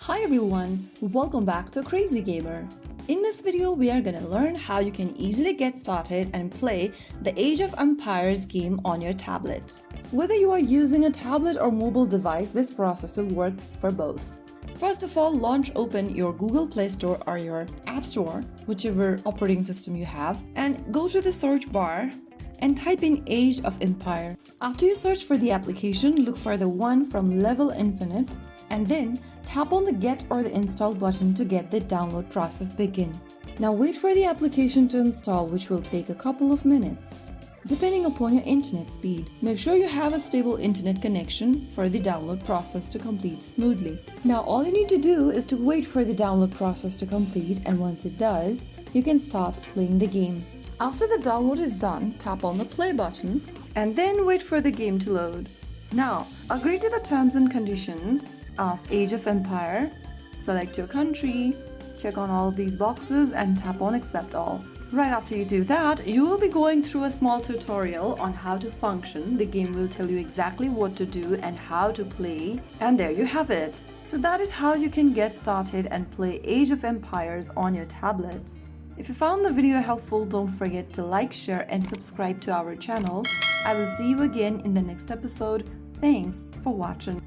Hi everyone, welcome back to Crazy Gamer. In this video, we are gonna learn how you can easily get started and play the Age of Empires game on your tablet. Whether you are using a tablet or mobile device, this process will work for both. First of all, open your Google Play Store or your App Store, whichever operating system you have, and go to the search bar and type in Age of Empire. After you search for the application, look for the one from Level Infinite and then tap on the Get or the Install button to get the download process begin. Now wait for the application to install, which will take a couple of minutes, depending upon your internet speed. Make sure you have a stable internet connection for the download process to complete smoothly. Now all you need to do is to wait for the download process to complete, and once it does, you can start playing the game. After the download is done, tap on the play button and then wait for the game to load. Now agree to the terms and conditions of Age of Empire, select your country, check on all of these boxes and tap on accept all. Right after you do that, you will be going through a small tutorial on how to function. The game will tell you exactly what to do and how to play, and there you have it. So that is how you can get started and play Age of Empires on your tablet. If you found the video helpful, don't forget to like, share and subscribe to our channel. I will see you again in the next episode. Thanks for watching.